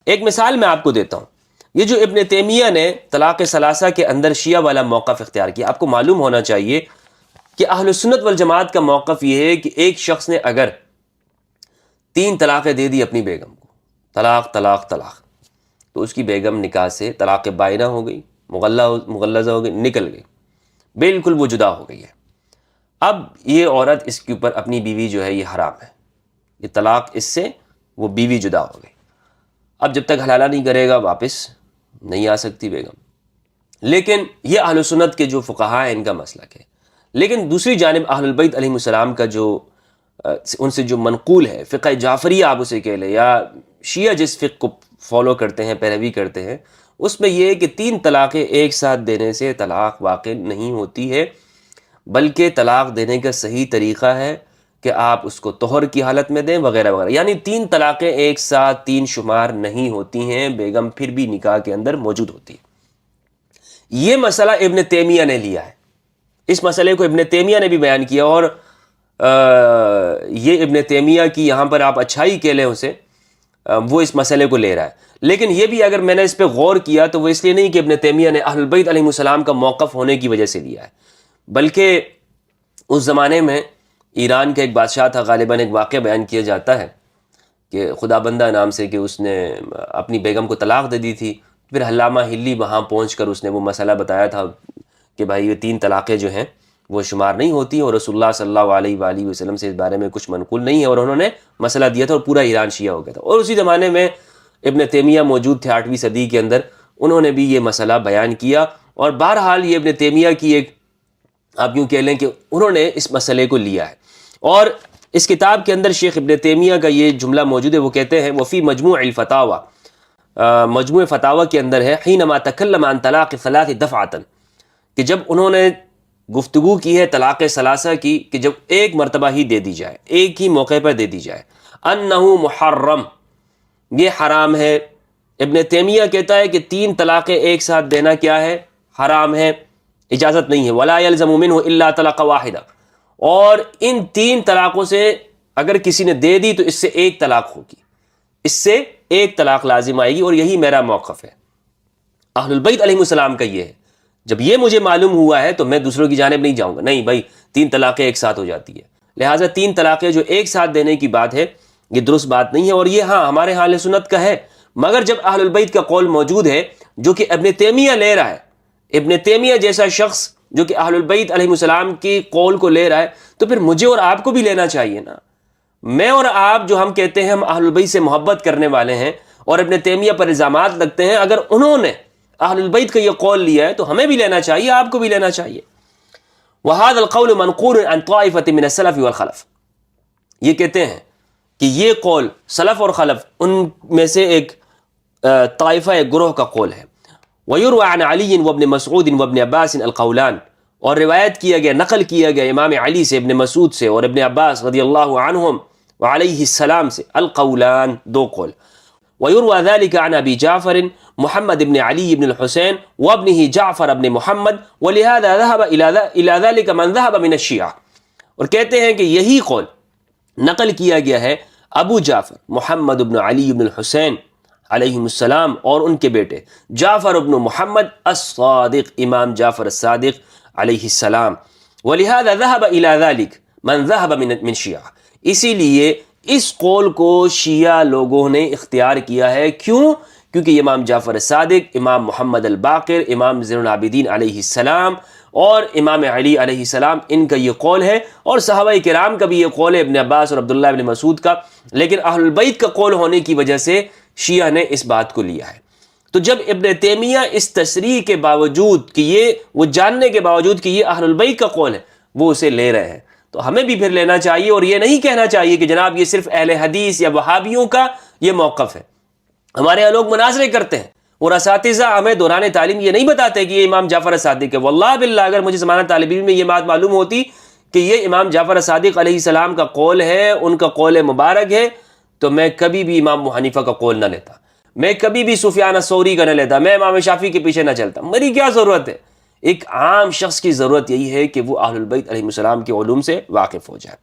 ایک مثال میں آپ کو دیتا ہوں. یہ جو ابن تیمیہ نے طلاق ثلاثہ کے اندر شیعہ والا موقف اختیار کیا، آپ کو معلوم ہونا چاہیے کہ اہل سنت والجماعت کا موقف یہ ہے کہ ایک شخص نے اگر 3 طلاقیں دے دی اپنی بیگم کو، طلاق طلاق طلاق، تو اس کی بیگم نکاح سے طلاق بائنہ ہو گئی، مغلظہ ہو گئی، نکل گئی، بالکل وہ جدا ہو گئی ہے. اب یہ عورت اس کے اوپر اپنی بیوی جو ہے یہ حرام ہے، یہ طلاق اس سے وہ بیوی جدا ہو گئی. اب جب تک حلالہ نہیں کرے گا واپس نہیں آ سکتی بیگم. لیکن یہ اہل سنت کے جو فقہاء ہیں ان کا مسلک ہے. لیکن دوسری جانب اہل البیت علیہ السلام کا جو ان سے جو منقول ہے، فقہ جعفریہ آپ اسے کہہ لیں، یا شیعہ جس فقہ کو فالو کرتے ہیں، پیروی کرتے ہیں، اس میں یہ ہے کہ 3 طلاقیں ایک ساتھ دینے سے طلاق واقع نہیں ہوتی ہے، بلکہ طلاق دینے کا صحیح طریقہ ہے کہ آپ اس کو طہر کی حالت میں دیں وغیرہ وغیرہ. یعنی 3 طلاقیں ایک ساتھ 3 شمار نہیں ہوتی ہیں، بیگم پھر بھی نکاح کے اندر موجود ہوتی ہے. یہ مسئلہ ابن تیمیہ نے لیا ہے، اس مسئلے کو ابن تیمیہ نے بھی بیان کیا، اور یہ ابن تیمیہ کی یہاں پر آپ اچھائی کہہ لیں اسے، وہ اس مسئلے کو لے رہا ہے. لیکن یہ بھی اگر میں نے اس پہ غور کیا تو وہ اس لیے نہیں کہ ابن تیمیہ نے اہل البیت علیہ السلام کا موقف ہونے کی وجہ سے لیا ہے، بلکہ اس زمانے میں ایران کا ایک بادشاہ تھا، غالباً ایک واقعہ بیان کیا جاتا ہے کہ خدا بندہ نام سے، کہ اس نے اپنی بیگم کو طلاق دے دی تھی. پھر علامہ ہلی وہاں پہنچ کر اس نے وہ مسئلہ بتایا تھا کہ بھائی یہ 3 طلاقیں جو ہیں وہ شمار نہیں ہوتی، اور رسول اللہ صلی اللہ علیہ وآلہ وسلم سے اس بارے میں کچھ منقول نہیں ہے، اور انہوں نے مسئلہ دیا تھا اور پورا ایران شیعہ ہو گیا تھا. اور اسی زمانے میں ابن تیمیہ موجود تھے 8ویں صدی کے اندر، انہوں نے بھی یہ مسئلہ بیان کیا. اور بہرحال یہ ابن تیمیہ کی ایک آپ یوں کہہ لیں کہ انہوں نے اس مسئلے کو لیا ہے. اور اس کتاب کے اندر شیخ ابن تیمیہ کا یہ جملہ موجود ہے، وہ کہتے ہیں وفی مجموع الفتاوی، مجموع فتاوی کے اندر ہے، حینما تکلم عن طلاق 3 دفعۃ، کہ جب انہوں نے گفتگو کی ہے طلاق ثلاثہ کی، کہ جب ایک مرتبہ ہی دے دی جائے، ایک ہی موقع پر دے دی جائے، انہ محرم، یہ حرام ہے. ابن تیمیہ کہتا ہے کہ 3 طلاقیں ایک ساتھ دینا کیا ہے؟ حرام ہے، اجازت نہیں ہے. ولا یلزم منہ الا طلاق واحدہ، اور ان 3 طلاقوں سے اگر کسی نے دے دی تو اس سے ایک طلاق ہوگی، اس سے ایک طلاق لازم آئے گی. اور یہی میرا موقف ہے، اہل البیت علیہ السلام کا یہ ہے. جب یہ مجھے معلوم ہوا ہے تو میں دوسروں کی جانب نہیں جاؤں گا، نہیں بھائی 3 طلاقیں ایک ساتھ ہو جاتی ہے، لہٰذا 3 طلاقیں جو ایک ساتھ دینے کی بات ہے یہ درست بات نہیں ہے. اور یہ ہاں ہمارے اہل سنت کا ہے، مگر جب اہل البیت کا قول موجود ہے جو کہ ابن تیمیہ لے رہا ہے، ابن تیمیہ جیسا شخص جو کہ اہل البیت علیہ السلام کی قول کو لے رہا ہے، تو پھر مجھے اور آپ کو بھی لینا چاہیے نا. میں اور آپ جو ہم کہتے ہیں ہم اہل البیت سے محبت کرنے والے ہیں اور ابن تیمیہ پر الزامات لگتے ہیں، اگر انہوں نے اہل البیت کا یہ قول لیا ہے تو ہمیں بھی لینا چاہیے، آپ کو بھی لینا چاہیے. وَهَذَا الْقَوْلُ مَنْقُولٌ عَنْ طَائِفَةٍ مِنَ السَّلَفِ وَالْخَلَفِ، یہ کہتے ہیں کہ یہ قول سلف اور خلف ان میں سے ایک طائفہ، ایک گروہ کا قول ہے. وَيُرْوَى عَنْ عَلِيٍّ وَابْنِ مَسْعُودٍ وَابْنِ عَبَّاسٍ الْقَوْلَانِ، اور روایت کیا گیا، نقل کیا گیا امام علی سے، ابن مسعود سے اور ابن عباس رضی اللہ عنہم وعلیہ السلام سے، القولان، 2 قول. ويروى ذلك عن ابي جعفر محمد بن علي بن الحسين وابنه جعفر بن محمد ولهذا ذهب الى ذلك من ذهب من الشيعة، اور کہتے ہیں کہ یہی قول نقل کیا گیا ہے ابو جعفر محمد بن علی بن الحسین علیہم السلام اور ان کے بیٹے جعفر بن محمد الصادق، امام جعفر الصادق علیہ السلام. ولهذا ذهب الى ذلك من ذهب من شیعہ، اسی لیے اس قول کو شیعہ لوگوں نے اختیار کیا ہے. کیوں؟ کیونکہ امام جعفر الصادق، امام محمد الباقر، امام زین العابدین علیہ السلام اور امام علی علیہ السلام، ان کا یہ قول ہے، اور صحابہ کرام کا بھی یہ قول ہے، ابن عباس اور عبداللہ ابن مسعود کا. لیکن اہل البیت کا قول ہونے کی وجہ سے شیعہ نے اس بات کو لیا ہے. تو جب ابن تیمیہ اس تصریح کے باوجود کہ یہ وہ جاننے کے باوجود کہ یہ اہل البیت کا قول ہے وہ اسے لے رہے ہیں، تو ہمیں بھی پھر لینا چاہیے. اور یہ نہیں کہنا چاہیے کہ جناب یہ صرف اہل حدیث یا وہابیوں کا یہ موقف ہے. ہمارے یہاں لوگ مناظرے کرتے ہیں اور اساتذہ ہمیں دوران تعلیم یہ نہیں بتاتے کہ یہ امام جعفر صادق ہے. واللہ باللہ اگر مجھے زمانہ طالب علم میں یہ بات معلوم ہوتی کہ یہ امام جعفر صادق علیہ السلام کا قول ہے، ان کا قول مبارک ہے، تو میں کبھی بھی امام ابو حنیفہ کا قول نہ لیتا، میں کبھی بھی سفیان الثوری کا نہ لیتا، میں امام شافعی کے پیچھے نہ چلتا. میری کیا ضرورت ہے؟ ایک عام شخص کی ضرورت یہی ہے کہ وہ اہل البیت علیہ السلام کے علوم سے واقف ہو جائے.